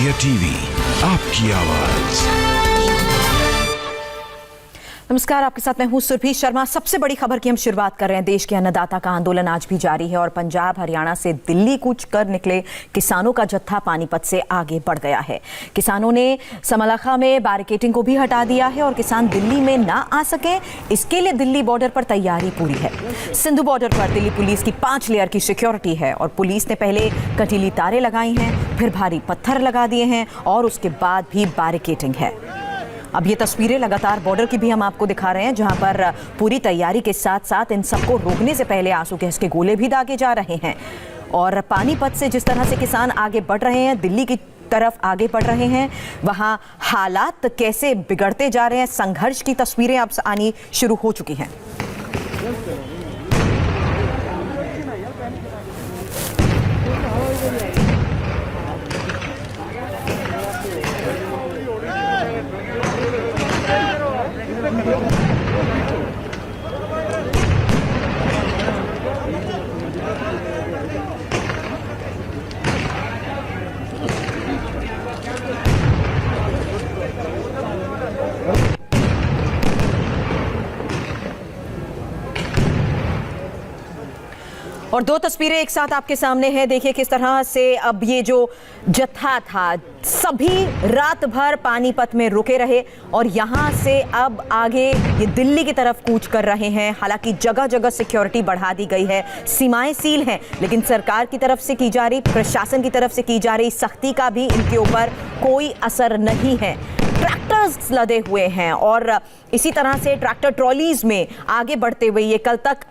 India TV, आपकी आवाज। नमस्कार, आपके साथ मैं हूं सुरभि शर्मा। सबसे बड़ी खबर की हम शुरुआत कर रहे हैं। देश के अन्नदाता का आंदोलन आज भी जारी है और पंजाब हरियाणा से दिल्ली कूच कर निकले किसानों का जत्था पानीपत से आगे बढ़ गया है। किसानों ने समलाखा में बैरिकेडिंग को भी हटा दिया है और किसान दिल्ली में ना आ सके, इसके लिए दिल्ली बॉर्डर पर तैयारी पूरी है। सिंधु बॉर्डर पर दिल्ली पुलिस की 5 लेयर की सिक्योरिटी है और पुलिस ने पहले कटीली तारें लगाई हैं, फिर भारी पत्थर लगा दिए हैं और उसके बाद भी बैरिकेडिंग है। अब ये तस्वीरें लगातार बॉर्डर की भी हम आपको दिखा रहे हैं, जहां पर पूरी तैयारी के साथ साथ इन सबको रोकने से पहले आंसू गैस के गोले भी दागे जा रहे हैं। और पानीपत से जिस तरह से किसान आगे बढ़ रहे हैं, दिल्ली की तरफ आगे बढ़ रहे हैं, वहां हालात कैसे बिगड़ते जा रहे हैं, संघर्ष की तस्वीरें अब आनी शुरू हो चुकी हैं। और दो तस्वीरें एक साथ आपके सामने हैं। देखिए किस तरह से अब ये जो जत्था था, सभी रात भर पानीपत में रुके रहे और यहां से अब आगे ये दिल्ली की तरफ कूच कर रहे हैं। हालांकि जगह जगह सिक्योरिटी बढ़ा दी गई है, सीमाएं सील हैं, लेकिन सरकार की तरफ से की जा रही, प्रशासन की तरफ से की जा रही सख्ती का भी इनके ऊपर कोई असर नहीं है। ट्रैक्टर्स लदे हुए हैं और इसी तरह से ट्रैक्टर ट्रॉलीज में आगे बढ़ते हुए ये कल तक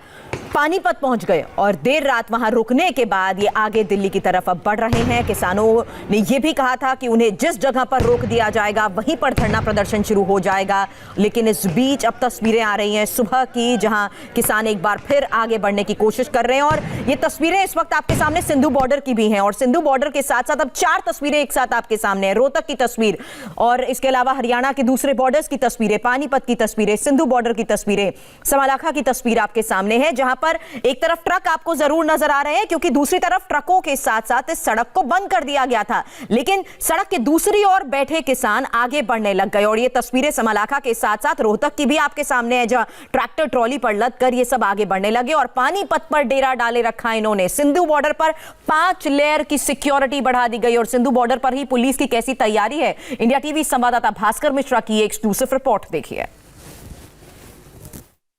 पानीपत पहुंच गए और देर रात वहां रुकने के बाद ये आगे दिल्ली की तरफ अब बढ़ रहे हैं। किसानों ने यह भी कहा था कि उन्हें जिस जगह पर रोक दिया जाएगा वहीं पर धरना प्रदर्शन शुरू हो जाएगा, लेकिन इस बीच अब तस्वीरें आ रही हैं सुबह की, जहां किसान एक बार फिर आगे बढ़ने की कोशिश कर रहे हैं। और ये तस्वीरें इस वक्त आपके सामने सिंधु बॉर्डर की भी हैं और सिंधु बॉर्डर के साथ साथ अब 4 तस्वीरें एक साथ आपके सामने है। रोहतक की तस्वीर और इसके अलावा हरियाणा के दूसरे बॉर्डर्स की तस्वीरें, पानीपत की तस्वीरें, सिंधु बॉर्डर की तस्वीरें, समलाखा की तस्वीर आपके सामने है, जहां पर एक तरफ ट्रक आपको जरूर नजर आ रहे हैं क्योंकि दूसरी तरफ ट्रकों के साथ साथ इस सड़क को बंद कर दिया गया था, लेकिन सड़क के दूसरी ओर बैठे किसान आगे बढ़ने लग गए। और ये तस्वीरें समलाखा के साथ साथ रोहतक की भी आपके सामने है, जहां ट्रैक्टर ट्रॉली पर लद कर ये सब आगे बढ़ने लगे और पानीपत पर डेरा डाले रखा इन्होंने। सिंधु बॉर्डर पर 5 लेयर की सिक्योरिटी बढ़ा दी गई और सिंधु बॉर्डर पर ही पुलिस की कैसी तैयारी है, इंडिया टीवी संवाददाता भास्कर मिश्रा की एक्सक्लूसिव रिपोर्ट देखिए।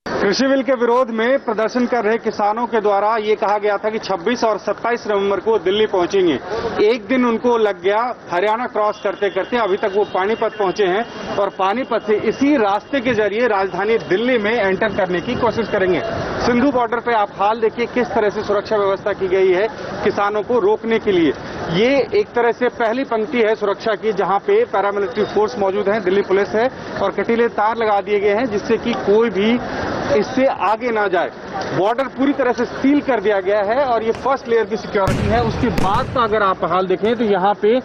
कृषि बिल के विरोध में प्रदर्शन कर रहे किसानों के द्वारा ये कहा गया था कि 26 और 27 नवंबर को दिल्ली पहुंचेंगे। एक दिन उनको लग गया हरियाणा क्रॉस करते करते, अभी तक वो पानीपत पहुंचे हैं और पानीपत से इसी रास्ते के जरिए राजधानी दिल्ली में एंटर करने की कोशिश करेंगे। सिंधु बॉर्डर पे आप हाल देखिए किस तरह से सुरक्षा व्यवस्था की गई है किसानों को रोकने के लिए। ये एक तरह से पहली पंक्ति है सुरक्षा की, जहां पे पैरामिलिट्री फोर्स मौजूद है, दिल्ली पुलिस है और कटीले तार लगा दिए गए हैं जिससे कि कोई भी इससे आगे ना जाए। बॉर्डर पूरी तरह से सील कर दिया गया है और ये फर्स्ट लेयर की सिक्योरिटी है। उसके बाद का अगर आप हाल देखें तो यहाँ पे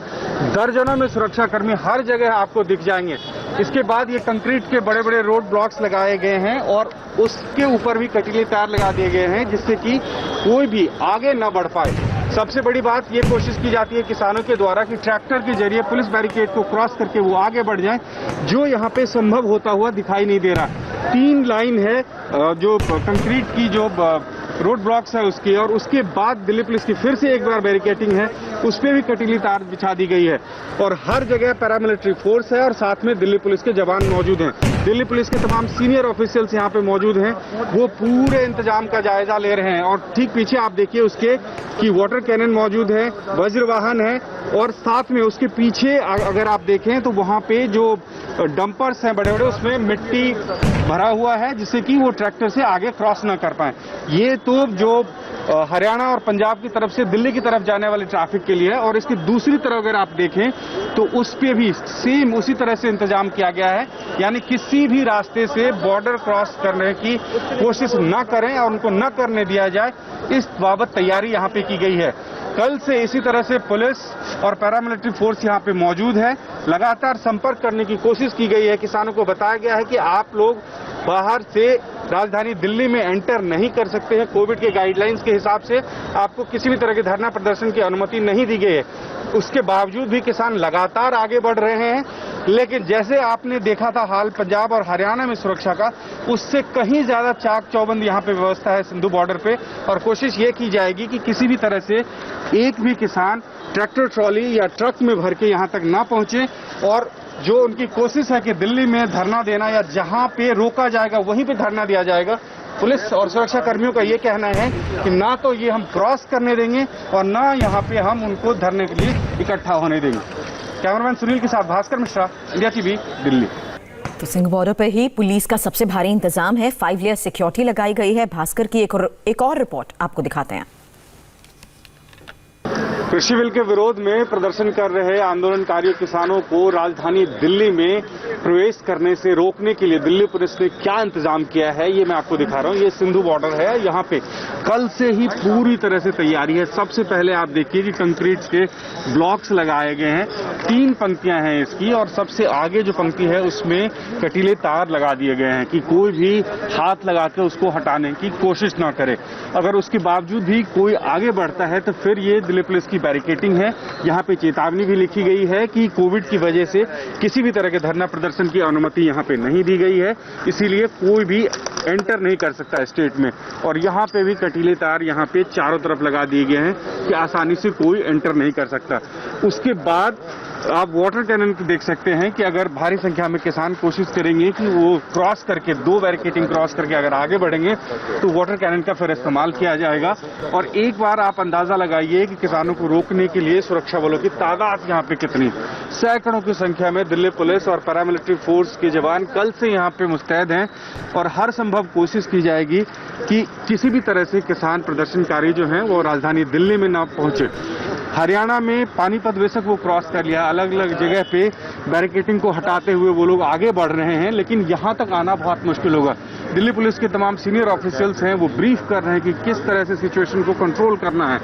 दर्जनों में सुरक्षाकर्मी हर जगह आपको दिख जाएंगे। इसके बाद ये कंक्रीट के बड़े बड़े रोड ब्लॉक्स लगाए गए हैं और उसके ऊपर भी कटीले तार लगा दिए गए हैं जिससे कि कोई भी आगे न बढ़ पाए। सबसे बड़ी बात ये कोशिश की जाती है किसानों के द्वारा कि ट्रैक्टर के जरिए पुलिस बैरिकेड को क्रॉस करके वो आगे बढ़ जाएं, जो यहाँ पे संभव होता हुआ दिखाई नहीं दे रहा। 3 लाइन है जो कंक्रीट की जो रोड ब्लॉक्स है उसकी, और उसके बाद दिल्ली पुलिस की फिर से एक बार बैरिकेडिंग है, उस पर भी कटीली तार बिछा दी गई है और हर जगह पैरामिलिट्री फोर्स है और साथ में दिल्ली पुलिस के जवान मौजूद हैं। दिल्ली पुलिस के तमाम सीनियर ऑफिशियल्स यहाँ पे मौजूद हैं, वो पूरे इंतजाम का जायजा ले रहे हैं। और ठीक पीछे आप देखिए उसके कि वाटर कैनन मौजूद है, वज्र वाहन है और साथ में उसके पीछे अगर आप देखें तो वहाँ पे जो डंपर्स हैं बड़े बड़े, उसमें मिट्टी भरा हुआ है जिससे कि वो ट्रैक्टर से आगे क्रॉस न कर पाए। ये तो जो हरियाणा और पंजाब की तरफ से दिल्ली की तरफ जाने वाले ट्रैफिक के लिए है और इसकी दूसरी तरफ अगर आप देखें तो उस पे भी सेम उसी तरह से इंतजाम किया गया है, यानी किसी भी रास्ते से बॉर्डर क्रॉस करने की कोशिश न करें और उनको न करने दिया जाए, इस बाबत तैयारी यहाँ पे की गई है। कल से इसी तरह से पुलिस और पैरामिलिट्री फोर्स यहाँ पे मौजूद है, लगातार संपर्क करने की कोशिश की गई है। किसानों को बताया गया है कि आप लोग बाहर से राजधानी दिल्ली में एंटर नहीं कर सकते हैं। कोविड के गाइडलाइंस के हिसाब से आपको किसी भी तरह के धरना प्रदर्शन की अनुमति नहीं दी गई है। उसके बावजूद भी किसान लगातार आगे बढ़ रहे हैं, लेकिन जैसे आपने देखा था हाल पंजाब और हरियाणा में सुरक्षा का, उससे कहीं ज्यादा चाक चौबंद यहाँ पे व्यवस्था है सिंधु बॉर्डर पे। और कोशिश ये की जाएगी कि किसी भी तरह से एक भी किसान ट्रैक्टर ट्रॉली या ट्रक में भर के यहाँ तक ना पहुंचे। और जो उनकी कोशिश है कि दिल्ली में धरना देना या जहां पे रोका जाएगा वहीं पे धरना दिया जाएगा, पुलिस और सुरक्षा कर्मियों का ये कहना है कि ना तो ये हम क्रॉस करने देंगे और ना यहाँ पे हम उनको धरने के लिए इकट्ठा होने देंगे। कैमरामैन सुनील के साथ भास्कर मिश्रा, इंडिया टीवी, दिल्ली। तो सिंध बॉर्डर पर ही पुलिस का सबसे भारी इंतजाम है। 5 लेयर सिक्योरिटी लगाई गई है। भास्कर की एक और रिपोर्ट आपको दिखाते हैं। कृषि बिल के विरोध में प्रदर्शन कर रहे आंदोलनकारी किसानों को राजधानी दिल्ली में प्रवेश करने से रोकने के लिए दिल्ली पुलिस ने क्या इंतजाम किया है ये मैं आपको दिखा रहा हूँ। ये सिंधु बॉर्डर है, यहाँ पे कल से ही पूरी तरह से तैयारी है। सबसे पहले आप देखिए कि कंक्रीट के ब्लॉक्स लगाए गए हैं। 3 पंक्तियां हैं इसकी, और सबसे आगे जो पंक्ति है उसमें कटीले तार लगा दिए गए हैं कि कोई भी हाथ लगा के उसको हटाने की कोशिश ना करे। अगर उसके बावजूद भी कोई आगे बढ़ता है तो फिर ये दिल्ली पुलिस की बैरिकेडिंग है। यहाँ पे चेतावनी भी लिखी गई है कि कोविड की वजह से किसी भी तरह के धरना प्रदर्शन की अनुमति यहाँ पे नहीं दी गई है, इसीलिए कोई भी एंटर नहीं कर सकता स्टेट में। और यहाँ पे भी कटीले तार यहाँ पे चारों तरफ लगा दिए गए हैं कि आसानी से कोई एंटर नहीं कर सकता। उसके बाद आप वाटर कैनन देख सकते हैं कि अगर भारी संख्या में किसान कोशिश करेंगे कि वो क्रॉस करके 2 बैरिकेडिंग क्रॉस करके अगर आगे बढ़ेंगे तो वाटर कैनन का फिर इस्तेमाल किया जाएगा। और एक बार आप अंदाजा लगाइए कि किसानों को रोकने के लिए सुरक्षा बलों की तादाद यहाँ पे कितनी। सैकड़ों की संख्या में दिल्ली पुलिस और पैरामिलिट्री फोर्स के जवान कल से यहाँ पे मुस्तैद हैं और हर संभव कोशिश की जाएगी कि किसी भी तरह से किसान प्रदर्शनकारी जो हैं वो राजधानी दिल्ली में ना पहुंचे। हरियाणा में पानीपत बेशक वो क्रॉस कर लिया, अलग अलग जगह पे बैरिकेडिंग को हटाते हुए वो लोग आगे बढ़ रहे हैं, लेकिन यहाँ तक आना बहुत मुश्किल होगा। दिल्ली पुलिस के तमाम सीनियर ऑफिशियल्स हैं वो ब्रीफ कर रहे हैं कि किस तरह से सिचुएशन को कंट्रोल करना है।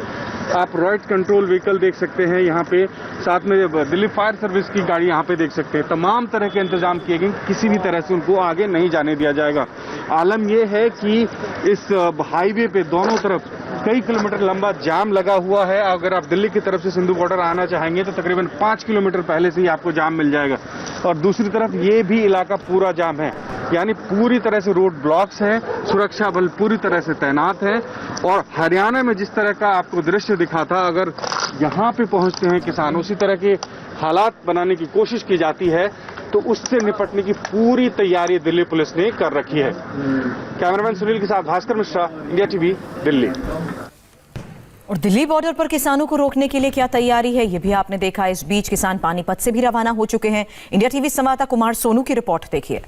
आप रॉयड कंट्रोल व्हीकल देख सकते हैं यहाँ पे, साथ में दिल्ली फायर सर्विस की गाड़ी यहाँ पे देख सकते हैं। तमाम तरह के इंतजाम किए गए, किसी भी तरह से उनको आगे नहीं जाने दिया जाएगा। आलम यह है कि इस हाईवे पे दोनों तरफ कई किलोमीटर लंबा जाम लगा हुआ है। अगर आप दिल्ली की तरफ से सिंधु बॉर्डर आना चाहेंगे तो तकरीबन 5 किलोमीटर पहले से ही आपको जाम मिल जाएगा। और दूसरी तरफ ये भी इलाका पूरा जाम है, यानी पूरी तरह से रोड ब्लॉक्स हैं, सुरक्षा बल पूरी तरह से तैनात है। और हरियाणा में जिस तरह का आपको दृश्य दिखा था, अगर यहाँ पे पहुंचते हैं किसान, उसी तरह के हालात बनाने की कोशिश की जाती है तो उससे निपटने की पूरी तैयारी दिल्ली पुलिस ने कर रखी है। कैमरामैन सुनील के साथ भास्कर मिश्रा, इंडिया टीवी, दिल्ली। और दिल्ली बॉर्डर पर किसानों को रोकने के लिए क्या तैयारी है ये भी आपने देखा। इस बीच किसान पानीपत से भी रवाना हो चुके हैं। इंडिया टीवी संवाददाता कुमार सोनू की रिपोर्ट देखिए।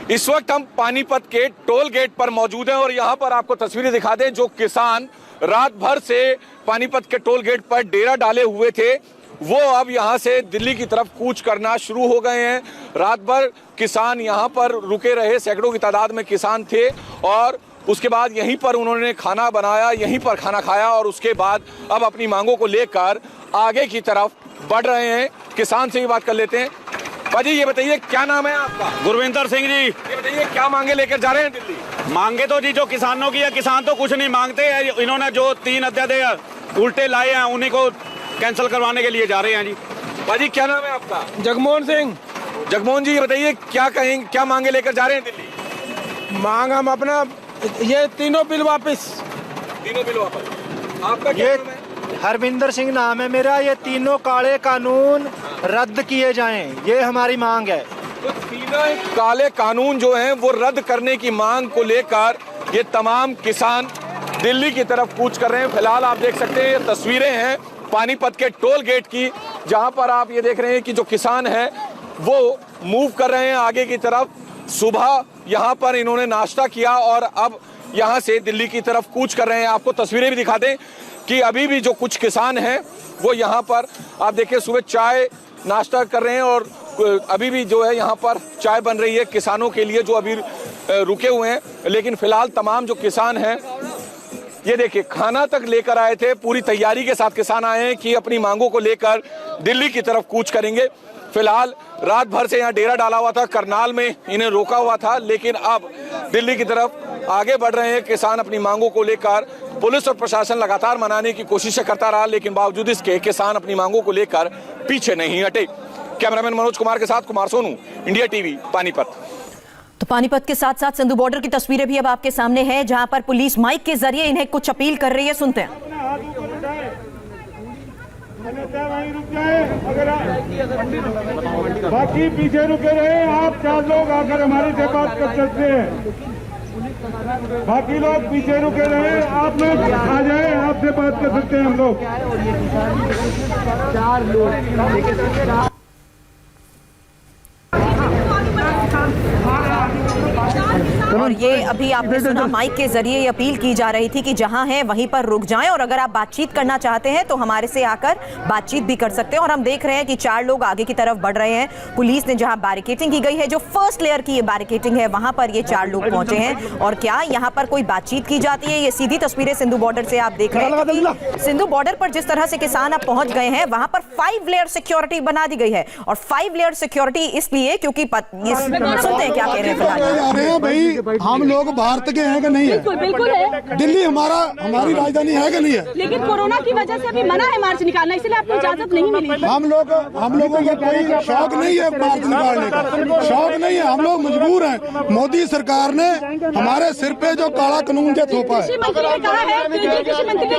इस वक्त हम पानीपत के टोल गेट पर मौजूद हैं और यहाँ पर आपको तस्वीरें दिखा दें। जो किसान रात भर से पानीपत के टोल गेट पर डेरा डाले हुए थे वो अब यहाँ से दिल्ली की तरफ कूच करना शुरू हो गए हैं। रात भर किसान यहाँ पर रुके रहे, सैकड़ों की तादाद में किसान थे और उसके बाद यहीं पर उन्होंने खाना बनाया, यहीं पर खाना खाया और उसके बाद अब अपनी मांगों को लेकर आगे की तरफ बढ़ रहे हैं। किसान से ही बात कर लेते हैं। भाजी ये बताइए क्या नाम है आपका? गुरविंदर सिंह जी। ये बताइए क्या मांगे लेकर जा रहे हैं दिल्ली? मांगे तो जी जो किसानों की है, किसान तो कुछ नहीं मांगते हैं। इन्होंने जो 3 अध्यादेश उल्टे लाए हैं उन्हीं को कैंसिल करवाने के लिए जा रहे हैं जी। भाजी क्या नाम है आपका? जगमोहन सिंह। जगमोहन जी ये बताइए क्या कहेंगे, क्या मांगे लेकर जा रहे हैं दिल्ली? मांग हम अपना ये तीनों बिल वापस। तीनों बिल वापस। आपका क्या नाम है? हरविंदर सिंह नाम है मेरा। ये तीनों काले कानून रद्द किए जाएं, ये हमारी मांग है। तो तीनों काले कानून जो हैं वो रद्द करने की मांग को लेकर ये तमाम किसान दिल्ली की तरफ कूच कर रहे हैं। फिलहाल आप देख सकते हैं ये तस्वीरें हैं पानीपत के टोल गेट की, जहां पर आप ये देख रहे हैं कि जो किसान हैं वो मूव कर रहे हैं आगे की तरफ। सुबह यहाँ पर इन्होंने नाश्ता किया और अब यहाँ से दिल्ली की तरफ कूच कर रहे हैं। आपको तस्वीरें भी दिखा दें कि अभी भी जो कुछ किसान हैं वो यहाँ पर आप देखिए सुबह चाय नाश्ता कर रहे हैं और अभी भी जो है यहाँ पर चाय बन रही है किसानों के लिए जो अभी रुके हुए हैं। लेकिन फिलहाल तमाम जो किसान हैं ये देखिए खाना तक लेकर आए थे, पूरी तैयारी के साथ किसान आए हैं कि अपनी मांगों को लेकर दिल्ली की तरफ कूच करेंगे। फिलहाल रात भर से यहाँ डेरा डाला हुआ था, करनाल में इन्हें रोका हुआ था, लेकिन अब दिल्ली की तरफ आगे बढ़ रहे हैं किसान अपनी मांगों को लेकर। पुलिस और प्रशासन लगातार मनाने की कोशिशें करता रहा, लेकिन बावजूद इसके किसान अपनी मांगों को लेकर पीछे नहीं हटे। कैमरामैन मनोज कुमार के साथ कुमार सोनू, इंडिया टीवी, पानीपत। तो पानीपत के साथ साथ सिंधु बॉर्डर की तस्वीरें भी अब आपके सामने हैं, जहां पर पुलिस माइक के जरिए इन्हें कुछ अपील कर रही है। सुनते हैं। बाकी पीछे रुके रहे, आप 4 लोग आकर हमारे से बात कर सकते हैं। बाकी लोग पीछे रुके रहे, आप लोग आ जाए, आपसे बात कर सकते हैं हम लोग। 4 लोग और ये अभी आपने सुना, माइक के जरिए ये अपील की जा रही थी कि जहां हैं वहीं पर रुक जाएं, और अगर आप बातचीत करना चाहते हैं तो हमारे से आकर बातचीत भी कर सकते हैं। और हम देख रहे हैं कि 4 लोग आगे की तरफ बढ़ रहे हैं। पुलिस ने जहां बैरिकेडिंग की गई है, जो फर्स्ट लेयर की ये बैरिकेडिंग है, वहां पर ये 4 लोग पहुंचे हैं। और क्या यहां पर कोई बातचीत की जाती है? ये सीधी तस्वीरें सिंधु बॉर्डर से आप देख रहे हैं। सिंधु बॉर्डर पर जिस तरह से किसान अब पहुंच गए हैं, वहां पर 5 लेयर सिक्योरिटी बना दी गई है। और 5 लेयर सिक्योरिटी इसलिए क्योंकि सुनते हैं क्या कह रहे हैं। भाई हम लोग भारत के हैं कि नहीं है? बिल्कुल है। दिल्ली हमारी राजधानी है कि नहीं है? लेकिन कोरोना की वजह से अभी मना है मार्च निकालना, इसलिए आपको इजाजत नहीं मिली। हम लोगों को कोई शौक नहीं है मार्च निकालने का, शौक नहीं है। हम लोग मजबूर हैं। मोदी सरकार ने हमारे सिर पे जो काला कानून जो थोपा है। कृषि मंत्री ने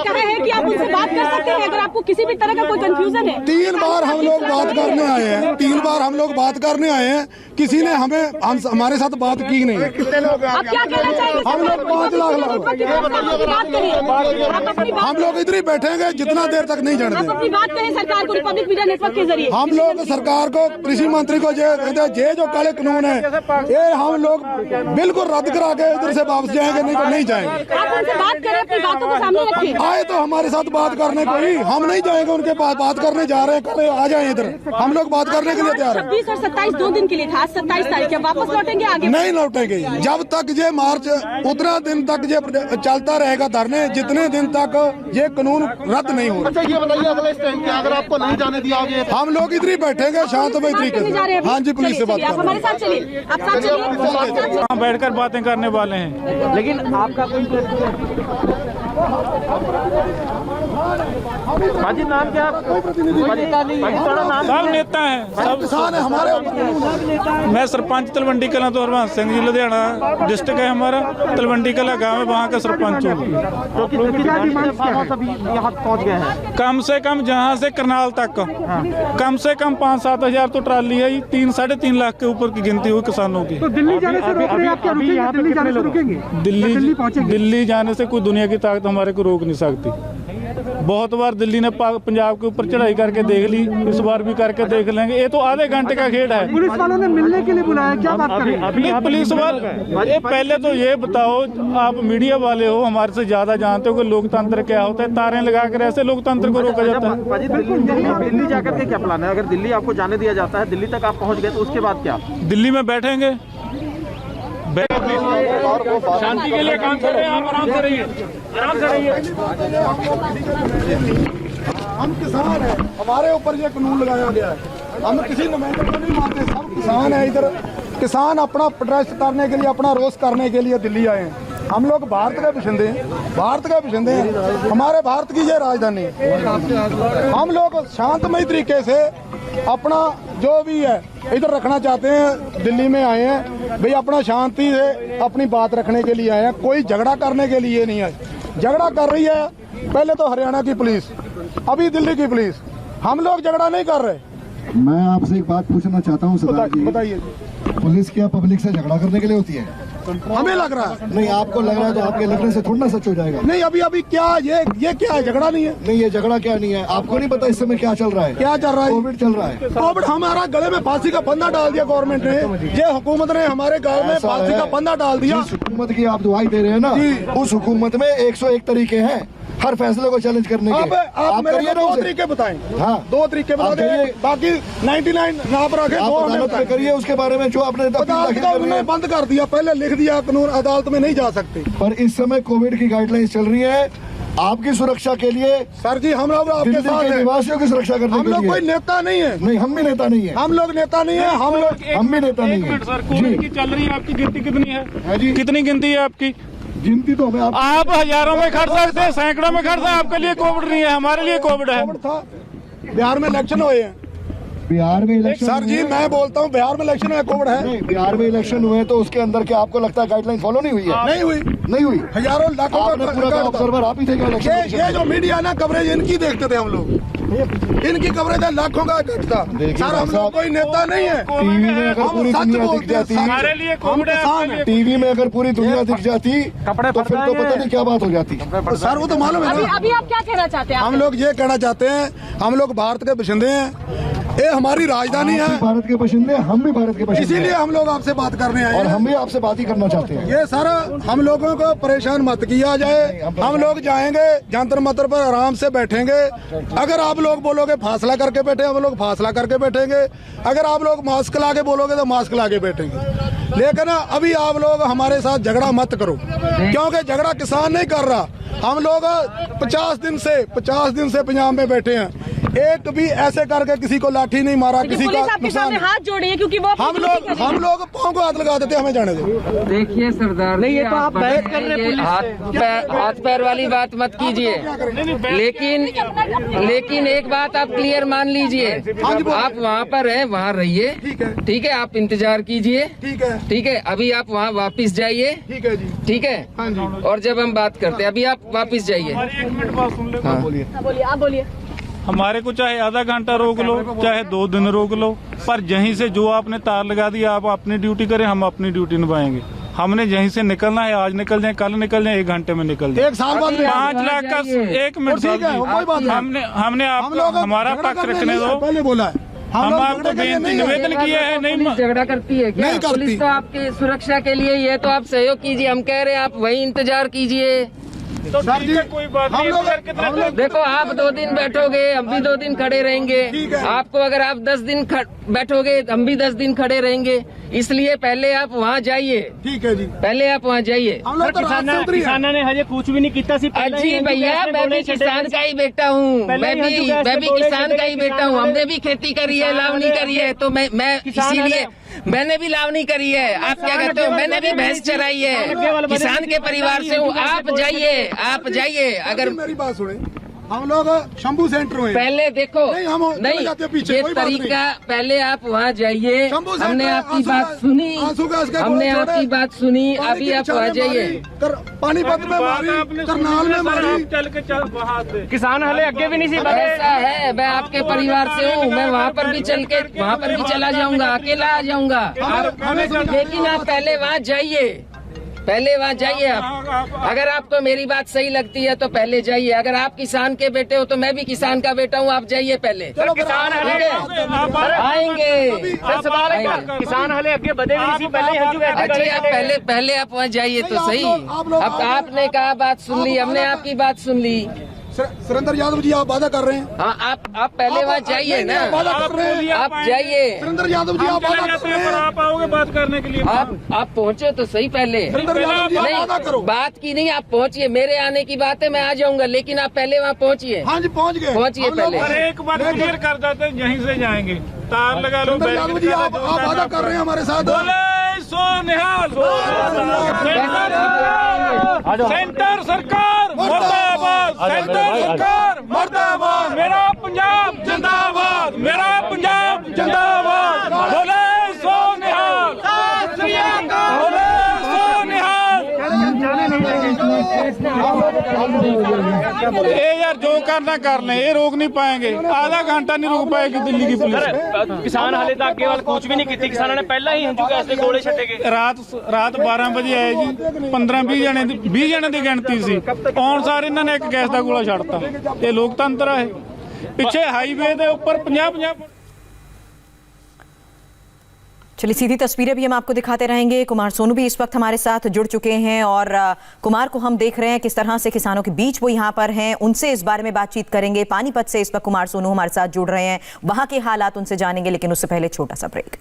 कहा है कि आप उनसे बात कर सकते हैं अगर आपको किसी भी तरह का कोई कंफ्यूजन है। 3 बार हम लोग बात करने आए हैं, 3 बार हम लोग बात करने आए हैं, किसी ने हमारे साथ बात की नहीं। आप क्या कहना चाहेंगे? हम लोग 5 लाख हम लोग इधर ही बैठेंगे जितना देर तक नहीं जाने अपनी बात करें सरकार को रिपब्लिक मीडिया नेटवर्क के जरिए। हम लोग सरकार को, कृषि मंत्री को ये जो काले कानून है, ये हम लोग बिल्कुल रद्द करा के इधर से वापस जाएंगे, नहीं तो नहीं जाएंगे। आप उनसे बात करें, अपनी बातों को सामने रखें। आए तो हमारे साथ बात करने को ही, हम नहीं जाएंगे उनके पास। बात करने जा रहे हैं, कल आ जाए इधर, हम लोग बात करने के लिए तैयार हैं। 26 और 27 2 दिन के लिए था, 27 तारीख वापस लौटेंगे आगे? नहीं लौटेंगे। जब तक ये मार्च, उतना दिन तक ये चलता रहेगा धरने, जितने दिन तक ये कानून रद्द नहीं होगा। अच्छा ये बताइए अगले स्टेज पे अगर आपको नहीं जाने दिया आगे, हम लोग इधर ही बैठेंगे शांतमय तरीके से। हाँ जी, पुलिस से बात आप हमारे साथ चलिए, आप साथ चलिए, बैठकर बातें करने वाले हैं। लेकिन आपका कोई भाजी नाम क्या? सब नेता हैं, सब किसान है हमारे। मैं सरपंच तलवंडी कला तो हरवंश सिंह जी, लुधियाना डिस्ट्रिक्ट है हमारा। तलवंडी कला गांव है, वहाँ का सरपंच हूँ। यहाँ पहुँच गए हैं? कम से कम जहाँ से करनाल तक कम से कम 5-7 हजार तो ट्राली है। 3-3.5 लाख के ऊपर की गिनती हुई किसानों की। तो दिल्ली जाने से रोक रहे हैं, आप क्या रुकेंगे? दिल्ली जाने से रुकेंगे? दिल्ली जाने से कोई दुनिया की ताकत हमारे को रोक नहीं सकती। बहुत बार दिल्ली ने पंजाब के ऊपर चढ़ाई करके देख ली, इस बार भी करके देख लेंगे। ये तो आधे घंटे का खेल है। पुलिस वालों ने मिलने के लिए बुलाया, क्या बात कर रहे हैं? पुलिस वाले, पहले तो ये बताओ, आप मीडिया वाले हो, हमारे से ज्यादा जानते हो कि लोकतंत्र क्या होता है। तारें लगाकर ऐसे लोकतंत्र को रोका जाता है। दिल्ली जाकर के क्या प्लान है? अगर दिल्ली आपको जाने दिया जाता है, दिल्ली तक आप पहुँच गए, तो उसके बाद क्या? दिल्ली में बैठेंगे, शांति के लिए काम कर रहे हैं। आप आराम से रहिए, आराम से रहिए। हम किसान हैं, हमारे ऊपर ये कानून लगाया गया है। हम किसी नुमाइंदे को नहीं मानते, सब किसान है इधर। किसान अपना प्रोटेस्ट करने के लिए, अपना रोष करने के लिए दिल्ली आए हैं। हम लोग भारत के बाशिंदे हैं, भारत के बाशिंदे हैं। हमारे भारत की ये राजधानी है। हम लोग शांतमय तरीके से अपना जो भी है इधर रखना चाहते हैं। दिल्ली में आए हैं भाई, अपना शांति से अपनी बात रखने के लिए आए हैं, कोई झगड़ा करने के लिए नहीं आए। झगड़ा कर रही है पहले तो हरियाणा की पुलिस, अभी दिल्ली की पुलिस। हम लोग झगड़ा नहीं कर रहे। मैं आपसे एक बात पूछना चाहता हूँ सरदार जी, बताइए। पुलिस क्या पब्लिक से झगड़ा करने के लिए होती है? हमें लग रहा है। नहीं, आपको लग रहा है तो आपके लगने से थोड़ा ना सच हो जाएगा। नहीं, अभी क्या ये क्या है? झगड़ा नहीं है। नहीं, ये झगड़ा क्या नहीं है, आपको नहीं पता इस समय क्या चल रहा है? क्या चल रहा है? कोविड चल रहा है। कोविड हमारा गले में फांसी का फंदा डाल दिया गवर्नमेंट ने। ये हुकूमत ने हमारे गले में फांसी का फंदा डाल दिया। जिस हुकूमत की आप दुआई दे रहे हैं ना, उस हुकूमत में 101 तरीके हैं। हर फैसले को चैलेंज करने के। आप मेरे करिए को ना 2 उसे। तरीके बताएं। हाँ, 2 तरीके बता दें, बाकी 99 ना पर रखें। आप 2 हमें अदालत में बताएं। करिए उसके बारे में जो आपने अपील अदालत दाखिल का कर रही उन्होंने है। बंद कर दिया, पहले लिख दिया कानून अदालत में नहीं जा सकते। पर इस समय कोविड की गाइडलाइंस चल रही है, आपकी सुरक्षा के लिए। सर जी हम लोग आपके दिल्ली साथ के हैं। निवासियों की सुरक्षा करने हम के लोग लिए। कोई नेता नहीं है। नहीं, हम भी नेता नहीं है। हम लोग नेता नहीं है। हम भी नेता नहीं है। सर कोविड की चल रही है, आपकी गिनती कितनी है जी, कितनी गिनती है आपकी? गिनती तो हमें आप हजारों में खड़ सकते हैं, सैकड़ों में खड़ सकते हैं, आपके लिए कोविड नहीं है, हमारे लिए कोविड है। कोविड था, बिहार में इलेक्शन हुए हैं। बिहार में इलेक्शन सर जी मैं बोलता हूँ बिहार में इलेक्शन में कोविड है। नहीं, बिहार में इलेक्शन हुए तो उसके अंदर क्या आपको लगता है गाइडलाइन फॉलो नहीं हुई है? नहीं हुई, नहीं हुई। हजारों लाखों आपने पूरा का ऑब्जर्वर आप ही थे क्या इलेक्शन? ये जो मीडिया ना कवरेज इनकी देखते थे हम लोग, इनकी कवरेज है, लाखों का इकट्ठ था। सर हम लोग कोई नेता नहीं है। टीवी में अगर हम पूरी सच दुनिया दिख बोलते हैं, जाती, हमारे लिए कोविड है, आपके लिए टीवी में अगर पूरी दुनिया दिख जाती तो फिर तो पता नहीं क्या बात हो जाती। सर वो तो मालूम है ना। अभी आप क्या कहना चाहते हैं? हम लोग ये कहना चाहते हैं, हम लोग भारत के बशिंदे हैं, ये हमारी राजधानी आप भी है, भारत के बशिंदे, हम भी भारत के बशिंदे इसीलिए हम लोग आपसे बात करने आए और हैं। हम भी आपसे बात ही करना चाहते हैं। ये सर हम लोगों को परेशान मत किया जाए। हम लोग जाएंगे जंतर मंतर पर आराम से बैठेंगे। अगर आप लोग बोलोगे फासला करके बैठे, हम लोग फासला करके बैठेंगे। अगर आप लोग मास्क लाके बोलोगे तो मास्क लाके बैठेंगे। लेकिन अभी आप लोग हमारे साथ झगड़ा मत करो, क्योंकि झगड़ा किसान नहीं कर रहा। हम लोग 50 दिन से पंजाब में बैठे हैं, एक भी ऐसे करके किसी को लाठी नहीं मारा, किसी का पुलिस आपके सामने हाथ जोड़ी है क्योंकि वो हम लोग पाँव को हाथ लगा देते, हमें जाने दो। देखिए सरदार, नहीं ये तो आप बहस कर रहे हैं, हाथ पैर वाली बात मत कीजिए। लेकिन एक बात आप क्लियर मान लीजिए, आप वहाँ पर हैं, वहाँ रहिए, ठीक है, आप इंतजार कीजिए, ठीक है। अभी आप वहाँ वापस जाइए, ठीक है जी, ठीक है। और जब हम बात करते हैं, अभी आप वापस जाइए। एक मिनट बात सुन ले। बोलिए, बोलिए, आप बोलिए। हमारे को चाहे आधा घंटा रोक लो, चाहे 2 दिन रोक लो, पर यहीं से जो आपने तार लगा दिया, आप अपनी ड्यूटी करें, हम अपनी ड्यूटी निभाएंगे। हमने यहीं से निकलना है, आज निकल जाए, कल निकल जाए, 1 घंटे में निकल जाए। 1 साल बाद 5 लाख का 1 मिनट ठीक है, कोई बात नहीं। हमने आपको हमारा पक्ष रखने दो। पहले बोला है हम आपको बेनती निवेदन किया है, नहीं पुलिस झगड़ा करती है क्या? नहीं करती। पुलिस तो आपकी सुरक्षा के लिए, ये तो आप सहयोग कीजिए। हम कह रहे हैं आप वही इंतजार कीजिए। तो ठीक है, कोई बात नहीं। देखो आप 2 दिन बैठोगे, हम भी 2 दिन खड़े रहेंगे। आपको अगर आप 10 दिन बैठोगे, हम भी 10 दिन खड़े रहेंगे। इसलिए पहले आप वहाँ जाइए, ठीक है जी, पहले आप वहाँ जाइए। हम लोग तो किसाना ने हजे कुछ भी नहीं किया। जी भैया, मैं भी किसान का ही बेटा हूँ, मैं भी किसान का ही बेटा हूँ। हमने भी खेती करी है, लावनी करी है, तो मैं इसीलिए मैंने भी लावनी करी है। आप क्या कहते हो? मैंने भी भैंस चराई है, किसान के परिवार से हूँ। आप जाइए। अगर मेरी बात सुने, हम लोग शंभू सेंटर में पहले देखो, नहीं, हम चले जाते हैं पीछे, ये कोई बात तरीका, पहले आप वहाँ जाइए। शंभू सेंटर हमने आपकी आंसू बात का- सुनी, आंसू का इसका हमने गोला छोड़े, आपकी बात सुनी। पानी अभी के आप वहाँ पिछाड़े जाइए। मारी, पानीपत में मारी, करनाल में मारी। चल के चल किसान हले अगे भी नहीं सी ऐसा है, मैं आपके परिवार से हूँ, मैं वहाँ पर भी वहाँ पर भी चला जाऊंगा, अकेला आ जाऊंगा। लेकिन आप पहले वहाँ जाइए, आप अगर आपको मेरी बात सही लगती है तो पहले जाइए। अगर आप किसान के बेटे हो तो मैं भी किसान का बेटा हूँ, आप जाइए पहले। किसान आएंगे। किसान हले अगे बदे भी नहीं सी पहले अच्छा, आप पहले आप वहाँ जाइए तो सही। अब आपने कहा बात सुन ली, हमने आपकी बात सुन ली। सुरेंद्र यादव जी आप वादा कर रहे हैं? हाँ, आप पहले वहाँ जाइए ना, वादा कर रहे हैं? आप जाइए। सुरेंद्र यादव जी आप वादा कर रहे हैं? आप आओगे बात करने के लिए। आप पहुँचे तो सही पहले। सुरेंद्र यादव जी आप वादा करो। नहीं, बात की नहीं, आप पहुँचिए। मेरे आने की बात है, मैं आ जाऊंगा, लेकिन आप पहले वहाँ पहुँचिए। हाँ जी, पहुँच गए। पहुँचिए पहले। अरे एक बात क्लियर कर देते हैं, यहीं से जाएंगे, तार लगा लो। सुरेंद्र यादव जी आप वादा कर रहे हैं हमारे साथ? बोले सो निहाल। सेंटर सरकार मुर्दाबाद, सेंटर सरकार मुर्दाबाद। मेरा पंजाब जिंदाबाद, मेरा पंजाब जिंदाबाद। बोले सो निहाल, बोले सो निहाल। ये यार जो करना कर लें, ये रोक नहीं पाएंगे। आधा घंटा नहीं रोक पाएगी दिल्ली की पुलिस। किसान हले तक अगे वाल कुछ भी नहीं की। किसानों ने पहला ही हंजू गैस के गोले छटे गए। रात 12 ਵਜੇ ਆਏ ਜੀ, 15-20 ਜਣੇ ਦੀ ਗਿਣਤੀ ਸੀ। ਆਉਣ ਸਾਰ ਇਹਨਾਂ ਨੇ ਇੱਕ ਗੈਸ ਦਾ ਗੋਲਾ ਛੱਡਤਾ। ਇਹ ਲੋਕਤੰਤਰ ਹੈ? ਪਿੱਛੇ ਹਾਈਵੇ ਦੇ ਉੱਪਰ 50-50 चलिए सीधी तस्वीरें भी हम आपको दिखाते रहेंगे। कुमार सोनू भी इस वक्त हमारे साथ जुड़ चुके हैं और कुमार को हम देख रहे हैं किस तरह से किसानों के बीच वो यहाँ पर हैं, उनसे इस बारे में बातचीत करेंगे। पानीपत से इस वक्त कुमार सोनू हमारे साथ जुड़ रहे हैं, वहां के हालात उनसे जानेंगे, लेकिन उससे पहले छोटा सा ब्रेक।